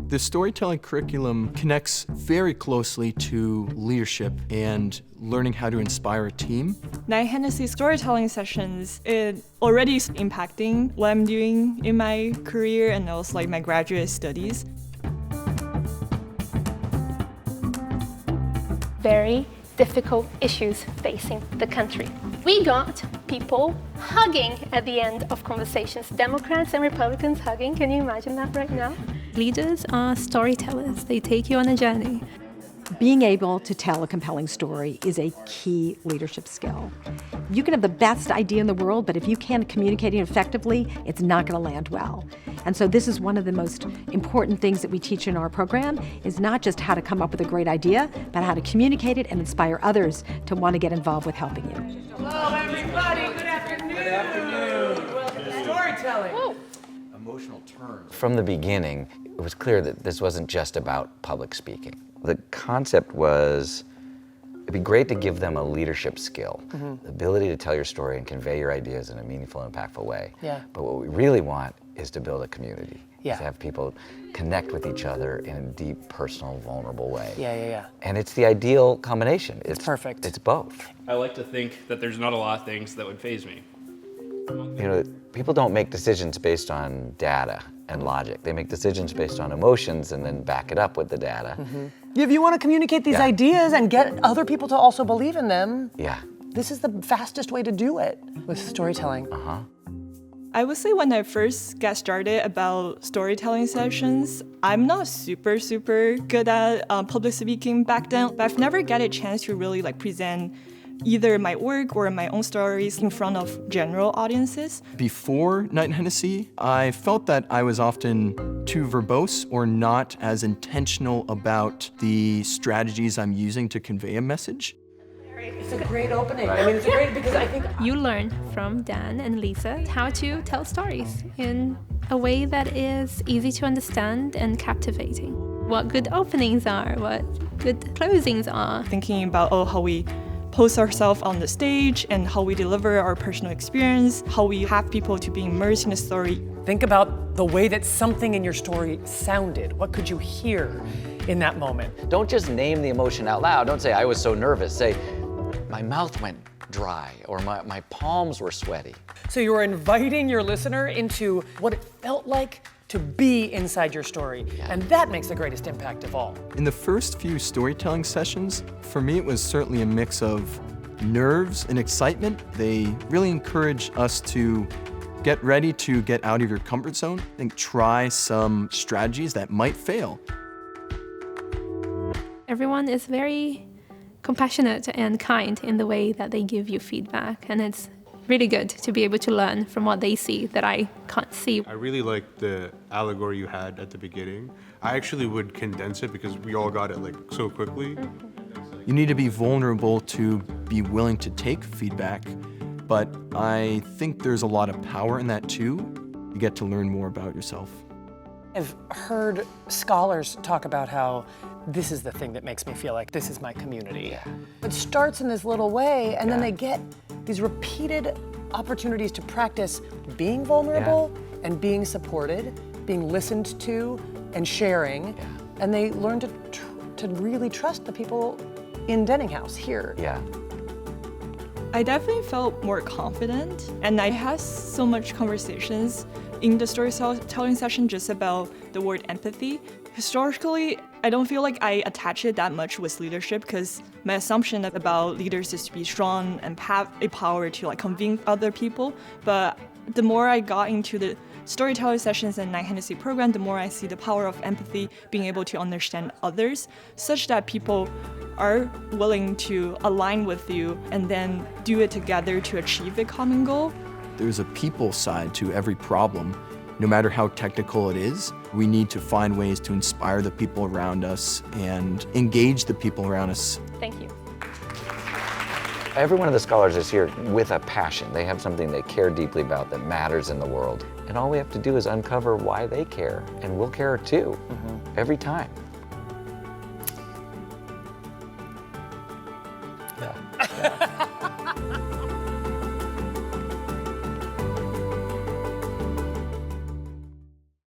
The storytelling curriculum connects very closely to leadership and learning how to inspire a team. Knight-Hennessy storytelling sessions, it already is impacting what I'm doing in my career and also like my graduate studies. Very difficult issues facing the country. We got people hugging at the end of conversations. Democrats and Republicans hugging. Can you imagine that right now? Leaders are storytellers. They take you on a journey. Being able to tell a compelling story is a key leadership skill. You can have the best idea in the world, but if you can't communicate it effectively, it's not going to land well. And so this is one of the most important things that we teach in our program, is not just how to come up with a great idea, but how to communicate it and inspire others to want to get involved with helping you. Hello, everybody. Good afternoon. Good afternoon. Welcome to storytelling. Woo. Emotional turns. From the beginning, it was clear that this wasn't just about public speaking. The concept was, it'd be great to give them a leadership skill, the ability to tell your story and convey your ideas in a meaningful and impactful way. Yeah. But what we really want is to build a community, Yeah. to have people connect with each other in a deep, personal, vulnerable way. Yeah. And it's the ideal combination. It's perfect. It's both. I like to think that there's not a lot of things that would faze me. You know, people don't make decisions based on data and logic. They make decisions based on emotions and then back it up with the data. If you want to communicate these ideas and get other people to also believe in them, Yeah. this is the fastest way to do it with storytelling. I would say when I first got started about storytelling sessions, I'm not super good at public speaking back then, but I've never got a chance to really like present either my work or my own stories in front of general audiences. Before Knight-Hennessy, I felt that I was often too verbose or not as intentional about the strategies I'm using to convey a message. It's a great opening. I mean, it's great because I think You learn from Dan and Lisa how to tell stories in a way that is easy to understand and captivating. What good openings are, what good closings are. Thinking about how we post ourselves on the stage and how we deliver our personal experience, how we have people to be immersed in the story. think about the way that something in your story sounded. What could you hear in that moment? Don't just name the emotion out loud. Don't say, I was so nervous. Say, my mouth went dry, or my palms were sweaty. So you are inviting your listener into what it felt like to be inside your story. And that makes the greatest impact of all. In the first few storytelling sessions, for me it was certainly a mix of nerves and excitement. They really encourage us to get ready to get out of your comfort zone and try some strategies that might fail. Everyone is very compassionate and kind in the way that they give you feedback, and it's really good to be able to learn from what they see that I can't see. I really liked the allegory you had at the beginning. I actually would condense it because we all got it like so quickly. You need to be vulnerable to be willing to take feedback, but I think there's a lot of power in that too. You get to learn more about yourself. I've heard scholars talk about how this is the thing that makes me feel like this is my community. It starts in this little way, and then they get these repeated opportunities to practice being vulnerable and being supported, being listened to, and sharing. And they learn to really trust the people in Denninghouse here. I definitely felt more confident, and I had so much conversations in the storytelling session just about the word empathy. Historically, I don't feel like I attach it that much with leadership because my assumption about leaders is to be strong and have a power to like convince other people. But the more I got into the storytelling sessions and Knight-Hennessy program, the more I see the power of empathy, being able to understand others, such that people are willing to align with you and then do it together to achieve a common goal. There's a people side to every problem. No matter how technical it is, we need to find ways to inspire the people around us and engage the people around us. Thank you. Every one of the scholars is here with a passion. They have something they care deeply about that matters in the world. And all we have to do is uncover why they care, and we'll care too, every time. Yeah.